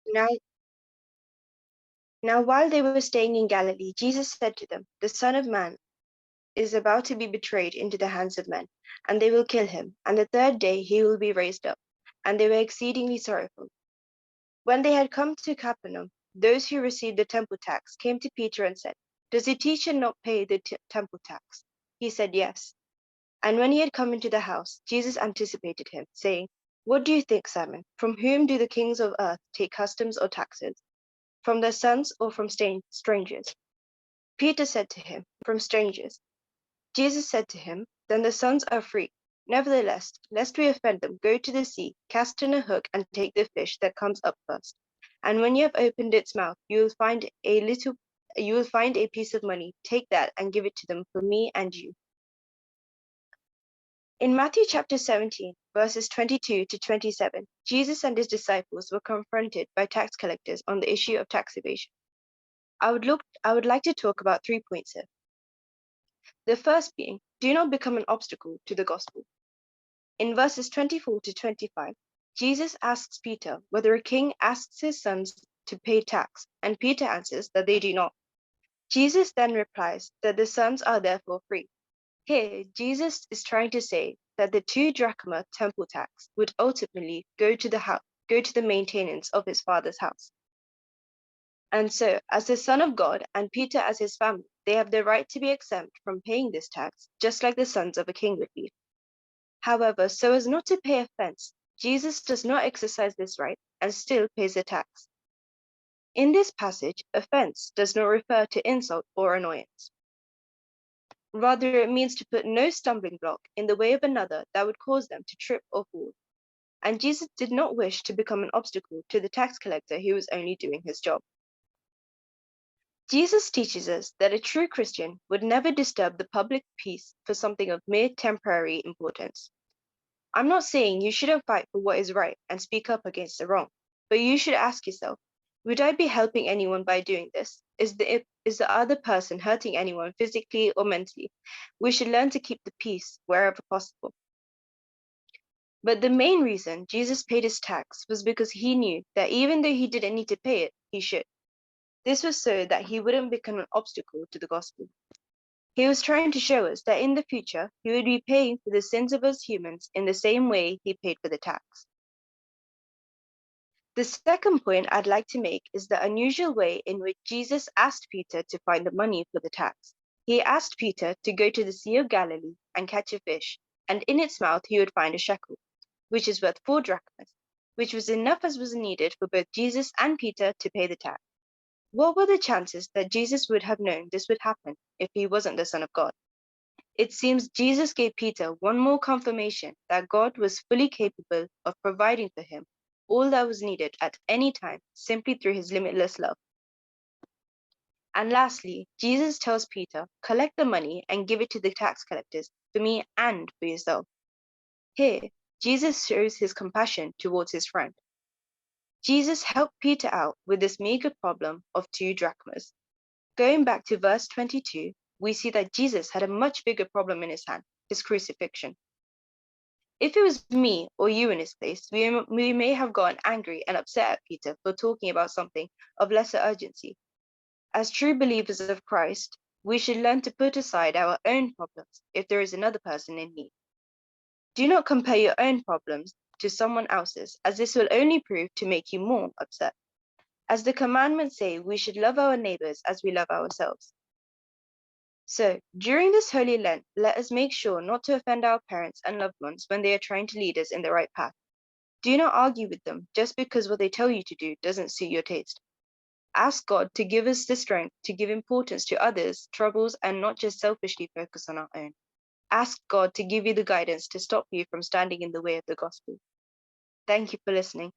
Now, now while they were staying in Galilee, Jesus said to them, "The Son of Man is about to be betrayed into the hands of men, and they will kill him, and the third day he will be raised up." And they were exceedingly sorrowful. When they had come to Capernaum, those who received the temple tax came to Peter and said, "Does your teacher not pay the temple tax?" He said, "Yes." And when he had come into the house, Jesus anticipated him, saying, "What do you think, Simon? From whom do the kings of earth take customs or taxes? From their sons or from strangers?" Peter said to him, "From strangers." Jesus said to him, "Then the sons are free. Nevertheless, lest we offend them, go to the sea, cast in a hook, and take the fish that comes up first. And when you have opened its mouth, you will find a piece of money. Take that and give it to them for me and you." In Matthew chapter 17, verses 22 to 27, Jesus and his disciples were confronted by tax collectors on the issue of tax evasion. I would like to talk about 3 points here. The first being, do not become an obstacle to the gospel. In verses 24 to 25, Jesus asks Peter whether a king asks his sons to pay tax, and Peter answers that they do not. Jesus then replies that the sons are therefore free. Here, Jesus is trying to say that the 2 drachma temple tax would ultimately go to the maintenance of his father's house. And so, as the Son of God and Peter as his family, they have the right to be exempt from paying this tax, just like the sons of a king would be. However, so as not to pay offense, Jesus does not exercise this right and still pays the tax. In this passage, offense does not refer to insult or annoyance. Rather, it means to put no stumbling block in the way of another that would cause them to trip or fall. And Jesus did not wish to become an obstacle to the tax collector who was only doing his job. Jesus teaches us that a true Christian would never disturb the public peace for something of mere temporary importance. I'm not saying you shouldn't fight for what is right and speak up against the wrong, but you should ask yourself, would I be helping anyone by doing this? Is the other person hurting anyone physically or mentally? We should learn to keep the peace wherever possible. But the main reason Jesus paid his tax was because he knew that even though he didn't need to pay it, he should. This was so that he wouldn't become an obstacle to the gospel. He was trying to show us that in the future, he would be paying for the sins of us humans in the same way he paid for the tax. The second point I'd like to make is the unusual way in which Jesus asked Peter to find the money for the tax. He asked Peter to go to the Sea of Galilee and catch a fish, and in its mouth he would find a shekel, which is worth 4 drachmas, which was enough as was needed for both Jesus and Peter to pay the tax. What were the chances that Jesus would have known this would happen if he wasn't the Son of God? It seems Jesus gave Peter one more confirmation that God was fully capable of providing for him all that was needed at any time simply through his limitless love. And lastly, Jesus tells Peter, collect the money and give it to the tax collectors for me and for yourself. Here, Jesus shows his compassion towards his friend. Jesus helped Peter out with this meager problem of 2 drachmas. Going back to verse 22, we see that Jesus had a much bigger problem in his hand, his crucifixion. If it was me or you in his place, we may have gotten angry and upset at Peter for talking about something of lesser urgency. As true believers of Christ, we should learn to put aside our own problems if there is another person in need. Do not compare your own problems to someone else's, as this will only prove to make you more upset. As the commandments say, we should love our neighbors as we love ourselves. So, during this Holy Lent, let us make sure not to offend our parents and loved ones when they are trying to lead us in the right path. Do not argue with them just because what they tell you to do doesn't suit your taste. Ask God to give us the strength to give importance to others' troubles and not just selfishly focus on our own. Ask God to give you the guidance to stop you from standing in the way of the gospel. Thank you for listening.